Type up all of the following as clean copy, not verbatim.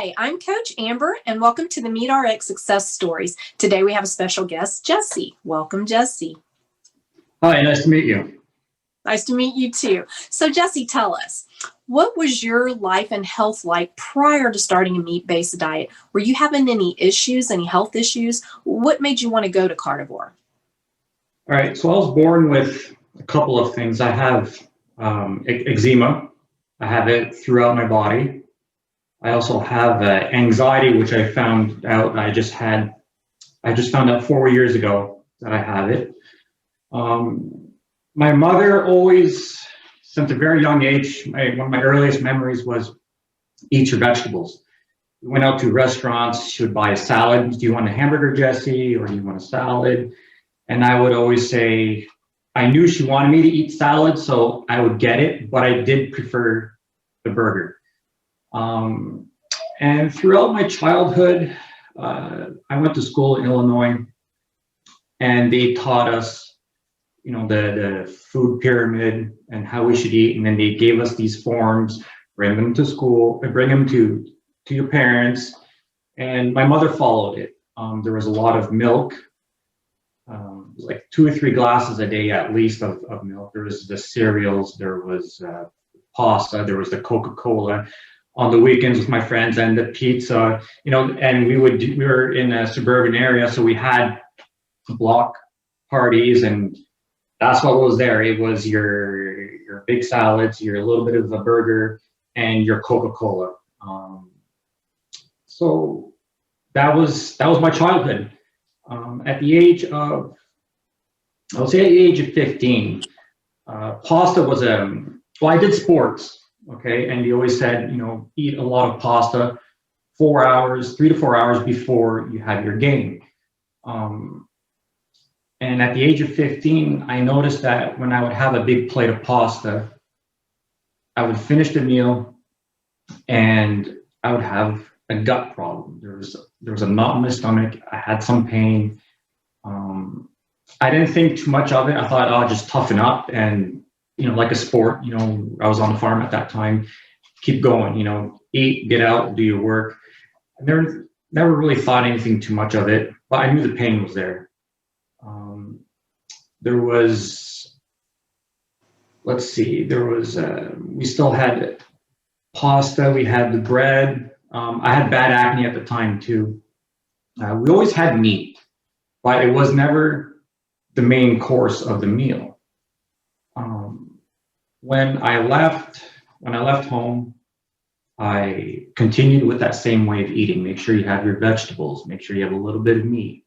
Hi, I'm Coach Amber, and welcome to the Meet RX Success Stories. Today we have a special guest, Jessie. Welcome, Jessie. Hi, nice to meet you. Nice to meet you too. So, Jessie, tell us, what was your life and health like prior to starting a meat-based diet? Were you having any issues, any health issues? What made you want to go to carnivore? All right, so I was born with a couple of things. I have eczema. I have it throughout my body. I also have anxiety, which I found out I just found out 4 years ago that I have it. My mother always, since a very young age, one of my earliest memories was eat your vegetables. We went out to restaurants. She would buy a salad. Do you want a hamburger, Jessie, or do you want a salad? And I would always say, I knew she wanted me to eat salad, so I would get it, but I did prefer the burger. And throughout my childhood, I went to school in Illinois, and they taught us, the food pyramid and how we should eat. And then they gave us these forms, bring them to school, bring them to your parents. And my mother followed it. There was a lot of milk, like 2 or 3 glasses a day at least of milk. There was the cereals, there was pasta, there was the Coca-Cola. On the weekends with my friends, and the pizza, and we were in a suburban area, so we had block parties, and that's what was there. It was your big salads, your little bit of a burger, and your Coca-Cola. So that was my childhood. At the age of, I would say at the age of 15, pasta was I did sports. Okay, and they always said, eat a lot of pasta 3 to 4 hours before you have your game. And at the age of 15, I noticed that when I would have a big plate of pasta, I would finish the meal and I would have a gut problem. There was a knot in my stomach. I had some pain. I didn't think too much of it. I thought, I'll just toughen up and like a sport, I was on the farm at that time, keep going, eat, get out, do your work. I never really thought anything too much of it, but I knew the pain was there. We still had pasta, we had the bread. I had bad acne at the time too. We always had meat, but it was never the main course of the meal. When I left home, I continued with that same way of eating. Make sure you have your vegetables, make sure you have a little bit of meat.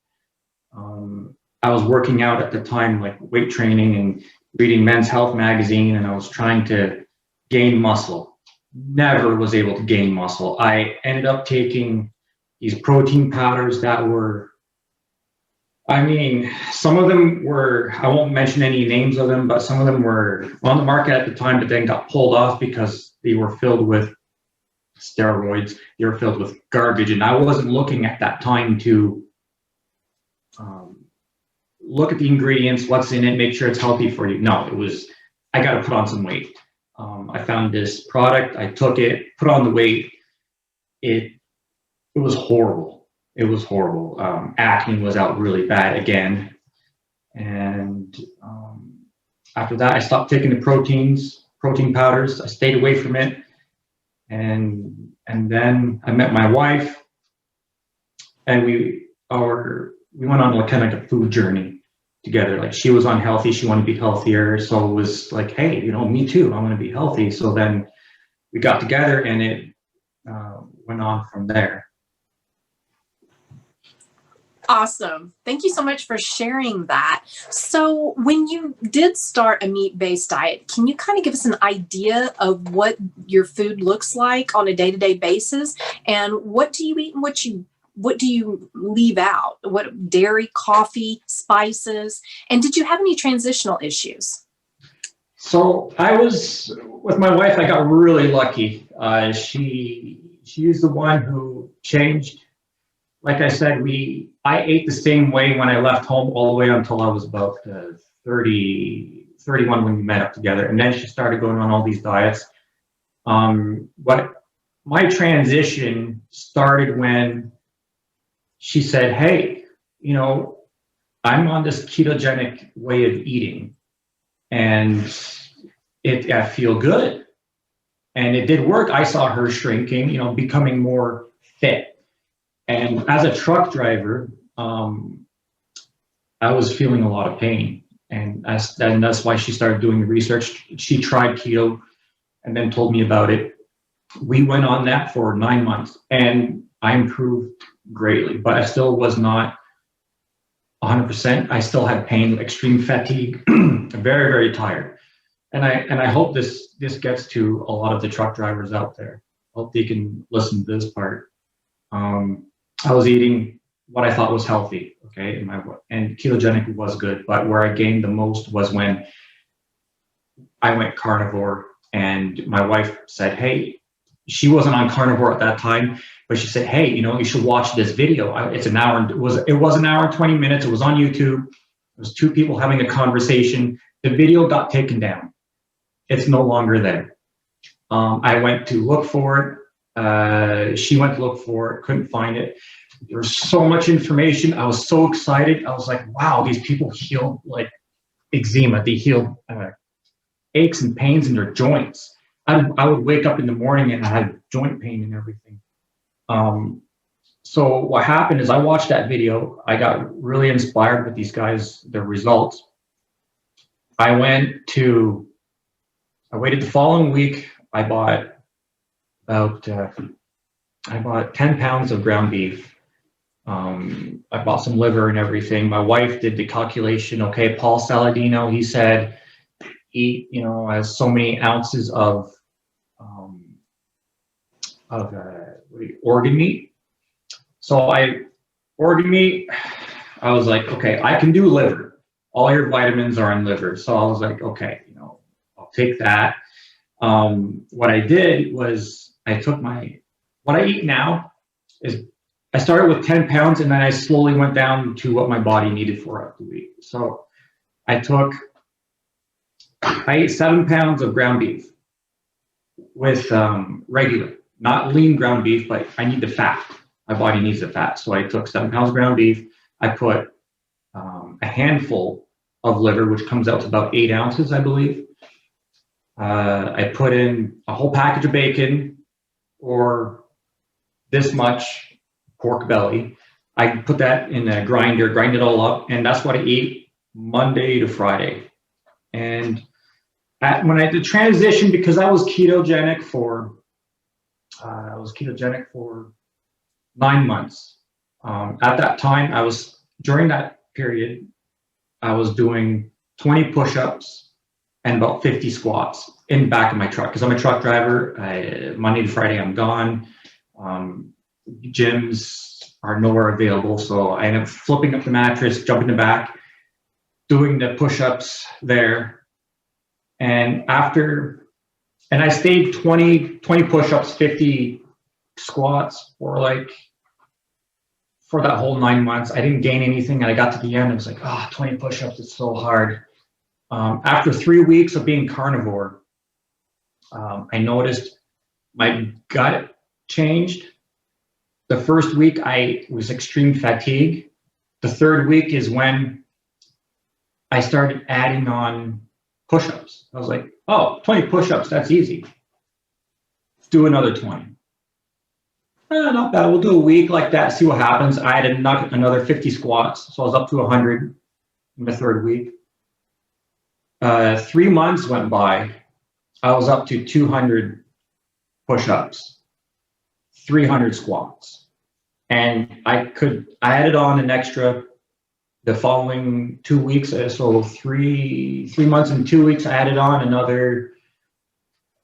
I was working out at the time, like weight training and reading Men's Health magazine, and I was trying to gain muscle. Never was able to gain muscle. I ended up taking these protein powders that were, some of them were, I won't mention any names of them, but some of them were on the market at the time, but then got pulled off because they were filled with steroids. They were filled with garbage. And I wasn't looking at that time to look at the ingredients, what's in it, make sure it's healthy for you. No, it was, I got to put on some weight. I found this product, I took it, put on the weight. It was horrible. It was horrible. Acne was out really bad again. And after that, I stopped taking the protein powders. I stayed away from it. And then I met my wife, and we went on like kind of like a food journey together. Like, she was unhealthy. She wanted to be healthier. So it was like, hey, me too. I want to be healthy. So then we got together, and it went on from there. Awesome. Thank you so much for sharing that. So when you did start a meat-based diet, can you kind of give us an idea of what your food looks like on a day-to-day basis? And what do you eat and what do you leave out? What dairy, coffee, spices? And did you have any transitional issues? So I was, with my wife, I got really lucky. She's the one who changed. Like I said, I ate the same way when I left home all the way until I was about 31 when we met up together. And then she started going on all these diets. What my transition started when she said, hey, you know, I'm on this ketogenic way of eating and I feel good. And it did work. I saw her shrinking, you know, becoming more fit. And as a truck driver, I was feeling a lot of pain. And that's why she started doing the research. She tried keto and then told me about it. We went on that for 9 months and I improved greatly, but I still was not 100%. I still had pain, extreme fatigue, very, very tired. And I hope this gets to a lot of the truck drivers out there. I hope they can listen to this part. I was eating what I thought was healthy, okay, and ketogenic was good, but where I gained the most was when I went carnivore, and my wife said, hey, she wasn't on carnivore at that time, but she said, hey, you know, you should watch this video. It's an hour, it was an hour and 20 minutes. It was on YouTube. It was two people having a conversation. The video got taken down. It's no longer there. I went to look for it. She went to look for it, couldn't find it. There was so much information. I was so excited. I was like, wow, these people heal like eczema. They heal aches and pains in their joints. I would wake up in the morning and I had joint pain and everything. So what happened is I watched that video. I got really inspired with these guys, their results. I waited the following week. I bought 10 pounds of ground beef. I bought some liver and everything. My wife did the calculation. Okay, Paul Saladino, he said, eat, you know, as so many ounces of organ meat. So organ meat, I was like, okay, I can do liver. All your vitamins are in liver. So I was like, okay, you know, I'll take that. What I did was I took what I eat now is I started with 10 pounds and then I slowly went down to what my body needed for the week. So I ate 7 pounds of ground beef with regular, not lean ground beef, but I need the fat. My body needs the fat. So I took 7 pounds of ground beef. I put a handful of liver, which comes out to about 8 ounces, I believe. I put in a whole package of bacon or this much pork belly. I put that in a grinder, grind it all up, and that's what I eat Monday to Friday. And when I did transition, because I was ketogenic for 9 months. At that time, during that period, I was doing 20 push-ups and about 50 squats in the back of my truck, because I'm a truck driver. Monday to Friday, I'm gone. Gyms are nowhere available, so I end up flipping up the mattress, jumping in the back, doing the push-ups there. And I stayed 20 push-ups, 50 squats for that whole 9 months. I didn't gain anything, and I got to the end, I was like, 20 push-ups, it's so hard. After 3 weeks of being carnivore, I noticed my gut changed. The first week I was extreme fatigue. The third week is when I started adding on push-ups. I was like, 20 push-ups, that's easy. Let's do another 20. Not bad, we'll do a week like that, see what happens. I added another 50 squats, so I was up to 100 in the third week. 3 months went by, I was up to 200 push-ups, 300 squats. And I added on an extra the following 2 weeks. So 3 months and 2 weeks, I added on another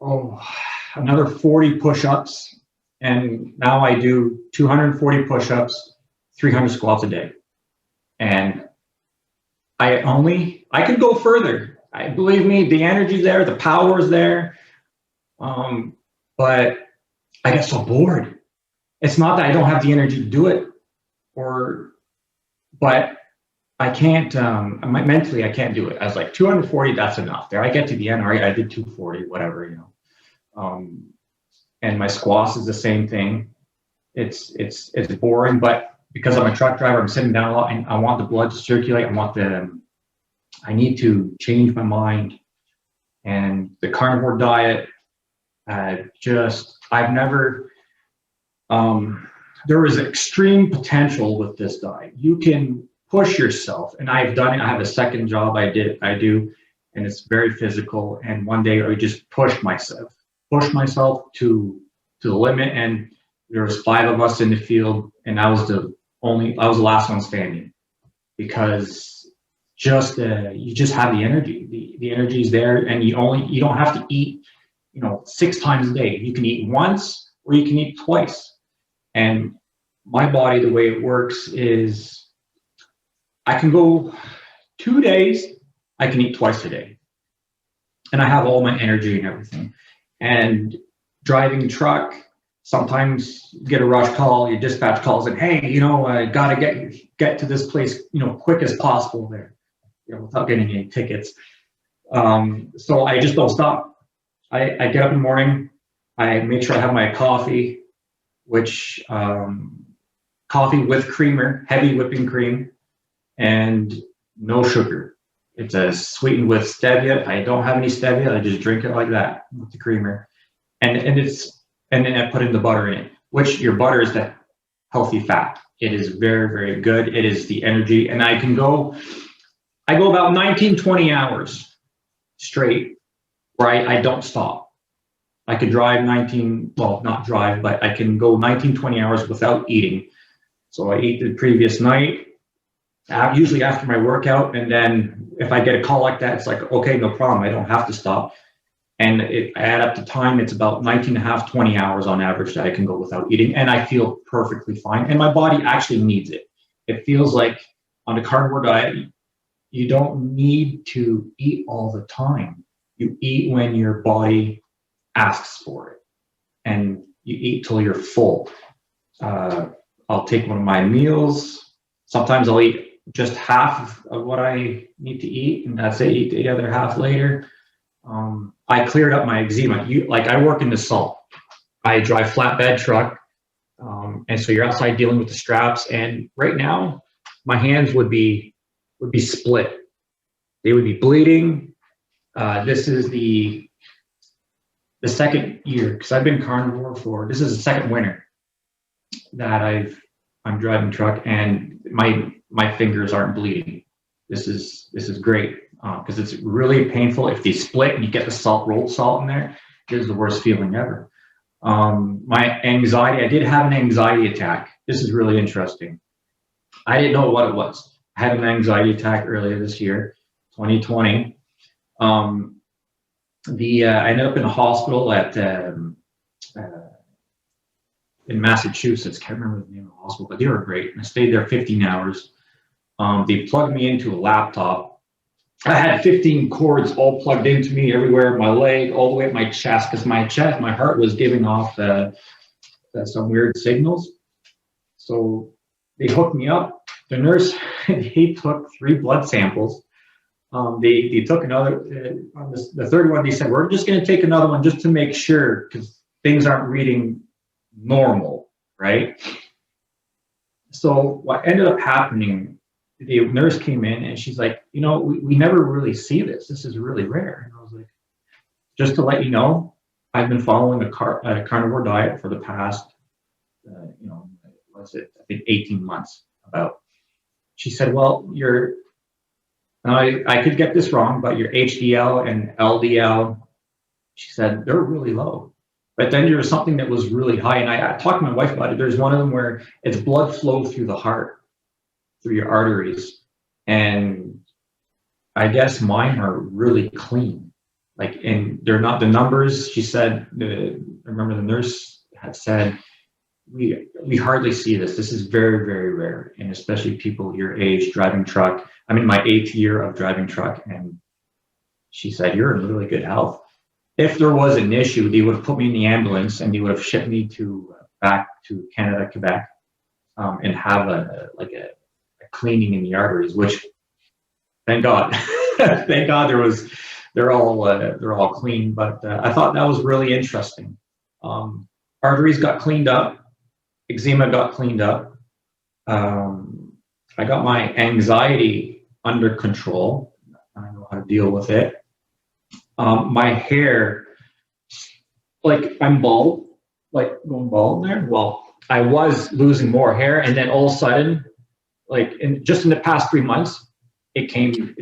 40 push-ups. And now I do 240 push-ups, 300 squats a day. And I could go further. Believe me, the energy's there, the power's there. But I get so bored. It's not that I don't have the energy to do it, but I can't, mentally, I can't do it. I was like, 240, that's enough. There, I get to the end, all right, I did 240, whatever, you know. and my squash is the same thing. It's boring, but because I'm a truck driver, I'm sitting down a lot, and I want the blood to circulate. I need to change my mind. And the carnivore diet, I've never, there is extreme potential with this diet. You can push yourself, and I've done it. I have a second job I do, and it's very physical. And one day I just pushed myself to the limit. And there was 5 of us in the field, and I was the last one standing, because you just have the energy. The energy is there, and you don't have to eat, 6 times a day. You can eat once, or you can eat twice. And my body, the way it works is, I can go 2 days, I can eat twice a day, and I have all my energy and everything. And driving truck, sometimes you get a rush call, your dispatch calls, and hey, I gotta get to this place, quick as possible there, without getting any tickets. So I just don't stop. I get up in the morning, I make sure I have my coffee, which coffee with creamer, heavy whipping cream, and no sugar. It's sweetened with stevia. I don't have any stevia. I just drink it like that with the creamer, and then I put in the butter in it, which your butter is the healthy fat. It is very, very good. It is the energy, and I go about 19, 20 hours straight where I don't stop. I could drive not drive, but I can go 19, 20 hours without eating. So I eat the previous night, usually after my workout, and then if I get a call like that, it's like, okay, no problem. I don't have to stop. And I add up the time, it's about 19 and a half, 20 hours on average that I can go without eating, and I feel perfectly fine. And my body actually needs it. It feels like on the carnivore diet, you don't need to eat all the time. You eat when your body asks for it, and you eat till you're full. I'll take one of my meals. Sometimes I'll eat just half of what I need to eat, and that's it. Eat the other half later. I cleared up my eczema. I work in the salt. I drive flatbed truck, and so you're outside dealing with the straps. And right now, my hands would be split. They would be bleeding. This is the second year, because I've been carnivore this is the second winter that I'm driving truck, and my fingers aren't bleeding. This is great, because it's really painful if they split and you get the rolled salt in there. It is the worst feeling ever. My anxiety, I did have an anxiety attack. This is really interesting. I didn't know what it was. I had an anxiety attack earlier this year, 2020. I ended up in a hospital in Massachusetts. Can't remember the name of the hospital, but they were great. I stayed there 15 hours. They plugged me into a laptop. I had 15 cords all plugged into me everywhere, my leg, all the way up my chest, because my heart was giving off some weird signals. So they hooked me up. The nurse, he took 3 blood samples. They took another, on the third one, they said, we're just going to take another one just to make sure, because things aren't reading normal, right? So what ended up happening, the nurse came in and she's like, we never really see this. This is really rare. And I was like, just to let you know, I've been following a carnivore diet for the past, I think 18 months about. She said, well, I could get this wrong, but your HDL and LDL, she said, they're really low. But then there was something that was really high. And I talked to my wife about it. There's one of them where it's blood flow through the heart, through your arteries. And I guess mine are really clean. And they're not the numbers. She said, I remember the nurse had said, we hardly see this. This is very, very rare. And especially people your age driving truck. I'm in my 8th year of driving truck. And she said, you're in really good health. If there was an issue, they would have put me in the ambulance and they would have shipped me back to Canada, Quebec, and have a cleaning in the arteries. Which, thank God, thank God they're all clean. But I thought that was really interesting. arteries got cleaned up, eczema got cleaned up. I got my anxiety under control. I know how to deal with it. My hair, like I'm bald, like going bald there. Well, I was losing more hair, and then all of a sudden, like just in the past 3 months, it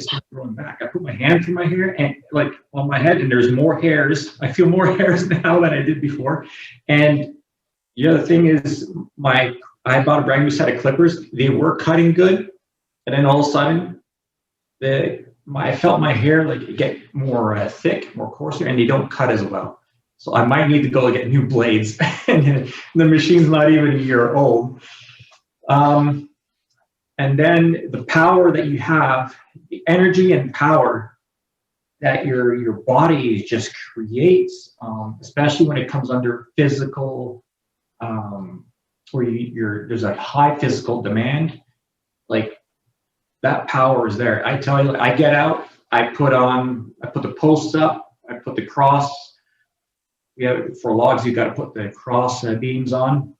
started growing back. I put my hand through my hair and like on my head, and there's more hairs. I feel more hairs now than I did before. And the other thing is I bought a brand new set of clippers. They were cutting good, and then all of a sudden, I felt my hair like get more thick, more coarser, and they don't cut as well. So I might need to go get new blades, and the machine's not even a year old. And then the power that you have, the energy and power that your body just creates, especially when it comes under physical, where there's a high physical demand, like that power is there. I tell you, I get out, I put the posts up, I put the cross. For logs, you got to put the cross beams on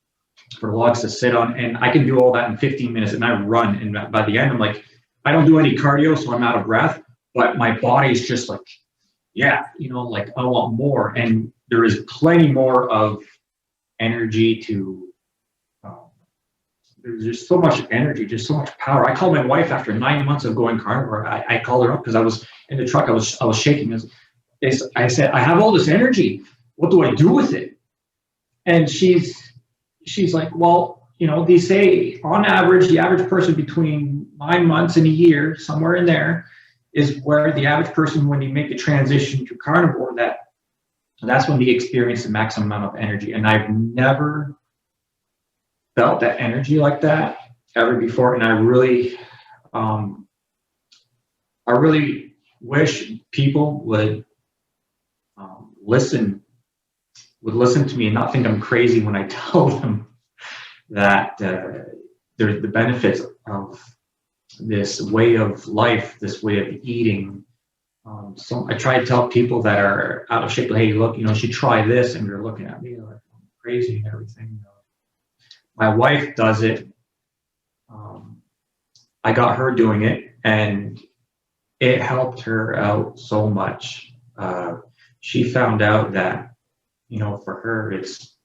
for logs to sit on, and I can do all that in 15 minutes, and I run. And by the end, I'm like, I don't do any cardio, so I'm out of breath, but my body's just like, yeah, like I want more. And there is plenty more of energy to. There's just so much energy, just so much power. I called my wife after 9 months of going carnivore. I called her up because I was in the truck. I was shaking. I said, I have all this energy. What do I do with it? And she's like, well, they say on average, the average person between 9 months and a year, somewhere in there, is where the average person, when they make the transition to carnivore, that's when they experience the maximum amount of energy. And I've never felt that energy like that ever before. And I really wish people would listen to me and not think I'm crazy when I tell them that there's the benefits of this way of life, this way of eating. So I try to tell people that are out of shape, hey, look, you should try this, and they're looking at me like I'm crazy and everything. My wife does it. I got her doing it, and it helped her out so much. She found out that, for her, it's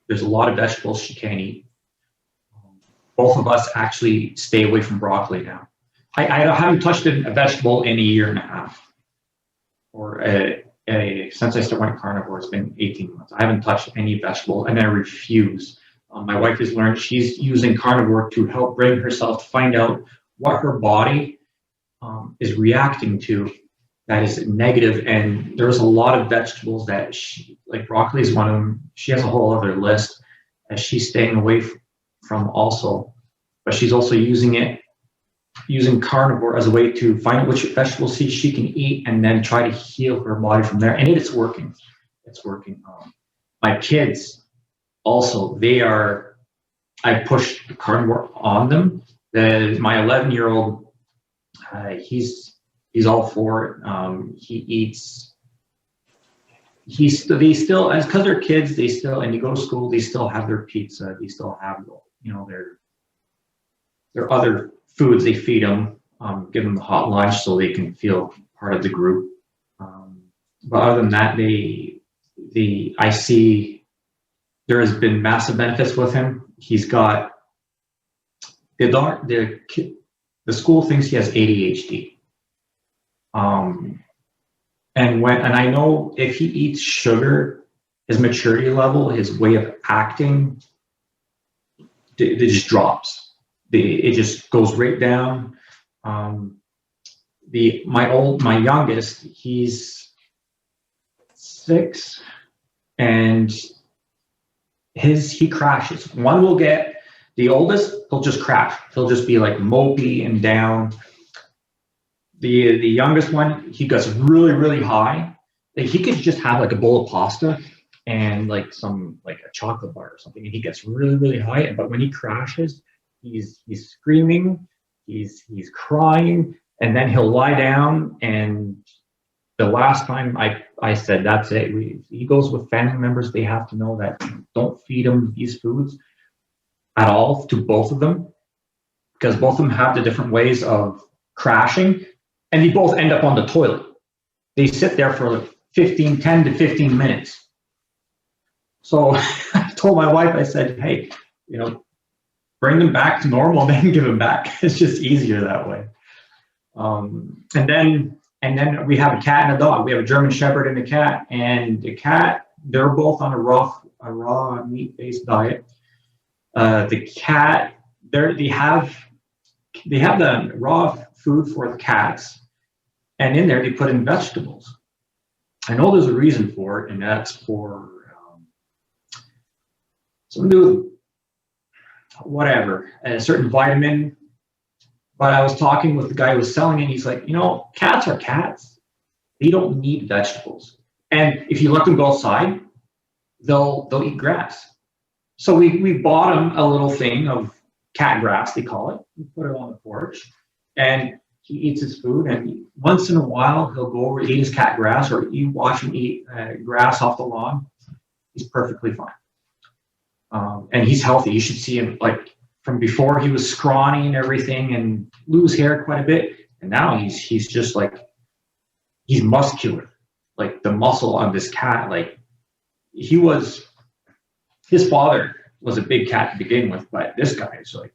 there's a lot of vegetables she can't eat. Both of us actually stay away from broccoli now. I haven't touched a vegetable in a year and a half, or since I started carnivore. It's been 18 months. I haven't touched any vegetable, and I refuse. My wife has learned, she's using carnivore to help bring herself to find out what her body is reacting to that is negative. And there's a lot of vegetables that like broccoli is one of them. She has a whole other list that she's staying away from also, but she's also using carnivore as a way to find out which vegetables she can eat, and then try to heal her body from there. And it's working. It's working. My kids also, I push carnivore on them. My 11-year-old, he's all for it. He eats. They still, because they're kids, and they go to school, they still have their pizza. They still have, their other foods they feed them, give them the hot lunch so they can feel part of the group. But other than that, I see there has been massive benefits with him. He's got the school thinks he has ADHD. And I know if he eats sugar, his maturity level, his way of acting, it just drops. It just goes right down. My youngest, he's 6, and he crashes. One will get, the oldest, he'll just crash. He'll just be like mopey and down. The youngest one, he gets really, really high. Like he could just have like a bowl of pasta and like a chocolate bar or something, and he gets really, really high. But when he crashes, he's screaming, he's crying, and then he'll lie down and the last time I said, that's it. He goes with family members, they have to know that don't feed them these foods at all to both of them, because both of them have the different ways of crashing, and they both end up on the toilet. They sit there for like 10 to 15 minutes. So I told my wife, I said, hey, bring them back to normal, then give them back. It's just easier that way. And then we have a cat and a dog. We have a German Shepherd and a cat. And the cat, they're both on a raw meat-based diet. The cat, they have the raw food for the cats, and in there they put in vegetables. I know there's a reason for it, and that's for something to do with whatever, a certain vitamin. But I was talking with the guy who was selling it, and he's like, cats are cats. They don't need vegetables. And if you let them go outside, they'll eat grass. So we bought him a little thing of cat grass, they call it. We put it on the porch, and he eats his food. And once in a while, he'll go over and eat his cat grass, or you watch him eat grass off the lawn. He's perfectly fine. And he's healthy. You should see him, like, from before he was scrawny and everything and lose hair quite a bit. And now he's just like, he's muscular. Like the muscle on this cat, like his father was a big cat to begin with, but this guy is like,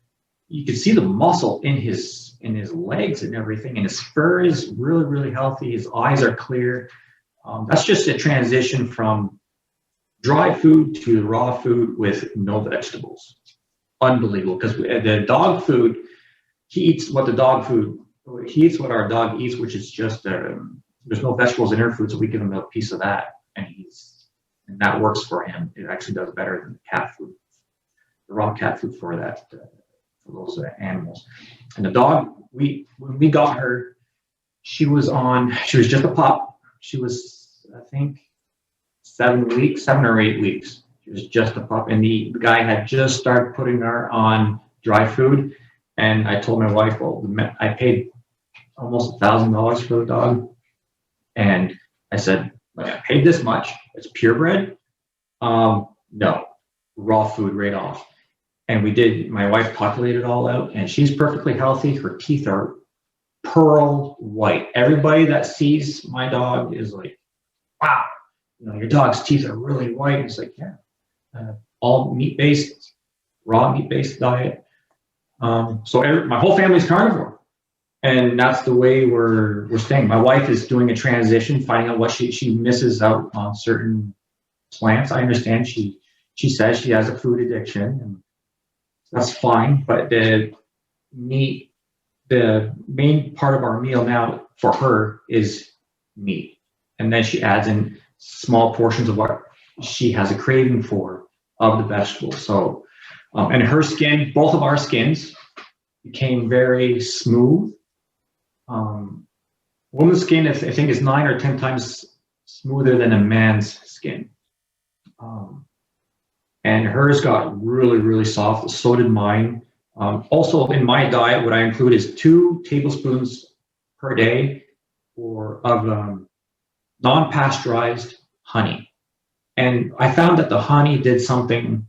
you can see the muscle in his legs and everything. And his fur is really, really healthy. His eyes are clear. That's just a transition from dry food to raw food with no vegetables. Unbelievable, because the dog food, he eats what our dog eats, which is just there's no vegetables in her food, so we give him a piece of that, and that works for him. It actually does better than the cat food, the raw cat food for those animals. And the dog, when we got her, she was just a pup. She was, I think, 7 or 8 weeks. She was just a pup, and the guy had just started putting her on dry food. And I told my wife, well, I paid almost $1,000 for the dog, and I said, I paid this much. It's purebred. No, raw food right off. And we did. My wife calculated it all out, and she's perfectly healthy. Her teeth are pearl white. Everybody that sees my dog is like, wow, your dog's teeth are really white. It's like, yeah. All meat-based, raw meat-based diet. So my whole family's carnivore, and that's the way we're staying. My wife is doing a transition, finding out what she misses out on certain plants. I understand she says she has a food addiction, and that's fine. But the main part of our meal now for her is meat, and then she adds in small portions of what she has a craving for of the vegetables. So, and her skin, both of our skins became very smooth. Woman's skin, I think, is 9 or 10 times smoother than a man's skin. And hers got really, really soft. So did mine. Also, in my diet, what I include is 2 tablespoons per day of non-pasteurized honey. And I found that the honey does something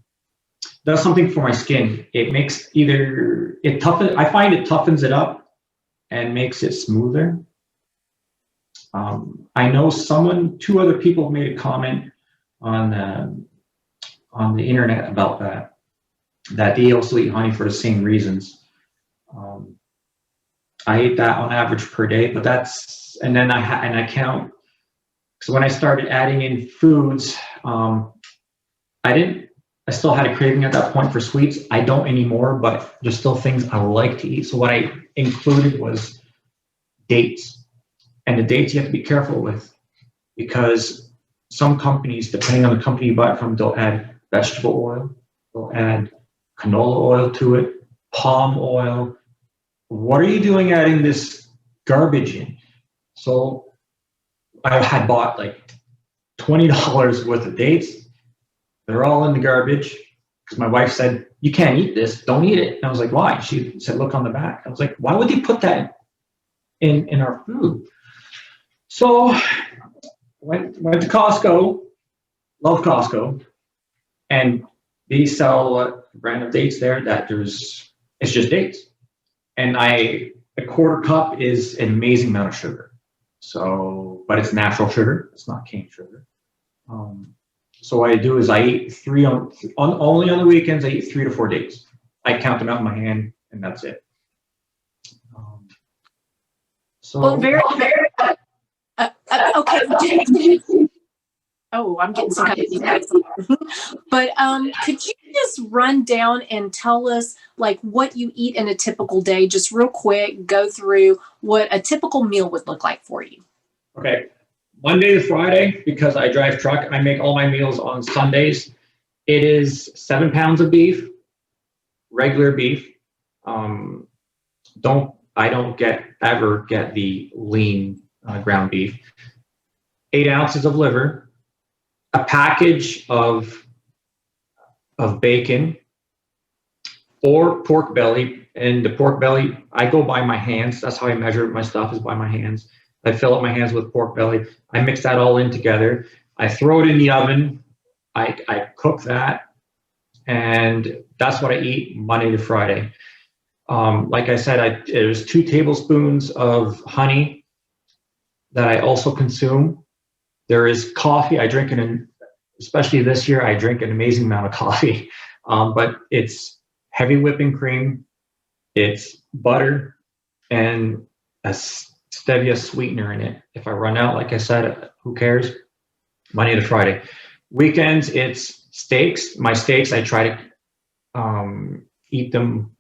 for my skin. It makes I find it toughens it up and makes it smoother. I know 2 other people made a comment on the internet about that they also eat honey for the same reasons. I eat that on average per day, but and then I count. So when I started adding in foods, I still had a craving at that point for sweets. I don't anymore, but there's still things I like to eat. So what I included was dates. And the dates you have to be careful with, because some companies, depending on the company you buy it from, they'll add vegetable oil, they'll add canola oil to it, palm oil. What are you doing adding this garbage in? So I had bought like $20 worth of dates. They're all in the garbage because my wife said, you can't eat this, don't eat it. And I was like, why? She said, look on the back. I was like, why would they put that in our food? So went to Costco, love Costco, and they sell a brand of dates there that it's just dates. And a quarter cup is an amazing amount of sugar. So, but it's natural sugar, it's not cane sugar. So what I do is I eat only on the weekends, I eat 3 to 4 days. I count them out in my hand, and that's it. Well, very. Okay. Oh, I'm getting some kind of feedback. But could you just run down and tell us like what you eat in a typical day, just real quick, go through what a typical meal would look like for you? Okay. Monday to Friday, because I drive truck, I make all my meals on Sundays. It is 7 pounds of beef, regular beef. I don't ever get the lean ground beef. 8 ounces of liver, a package of bacon, or pork belly. And the pork belly, I go by my hands. That's how I measure my stuff, is by my hands. I fill up my hands with pork belly. I mix that all in together. I throw it in the oven. I cook that, and that's what I eat Monday to Friday. Like I said, there's 2 tablespoons of honey that I also consume. There is coffee. I drink especially this year, I drink an amazing amount of coffee. But it's heavy whipping cream, it's butter, and a stevia sweetener in it. If I run out, like I said, who cares? Monday to Friday. Weekends, it's steaks. My steaks, I try to eat them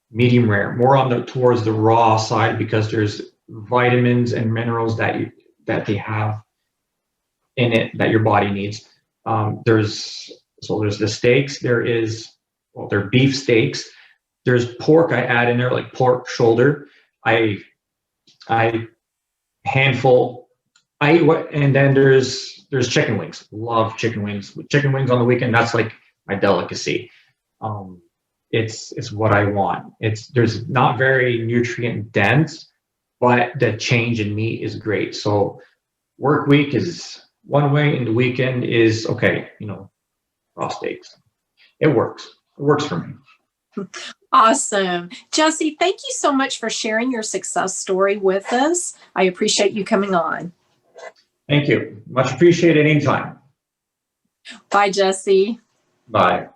medium rare, more towards the raw side, because there's vitamins and minerals that they have in it that your body needs. There's the steaks. They're beef steaks. There's pork I add in there, like pork shoulder. I handful. And then there's chicken wings. Love chicken wings. Chicken wings on the weekend, that's like my delicacy. It's what I want. There's not very nutrient dense, but the change in meat is great. So work week is one way, and the weekend is okay. Raw steaks. It works. It works for me. Awesome. Jessie, thank you so much for sharing your success story with us. I appreciate you coming on. Thank you. Much appreciated anytime. Bye, Jessie. Bye.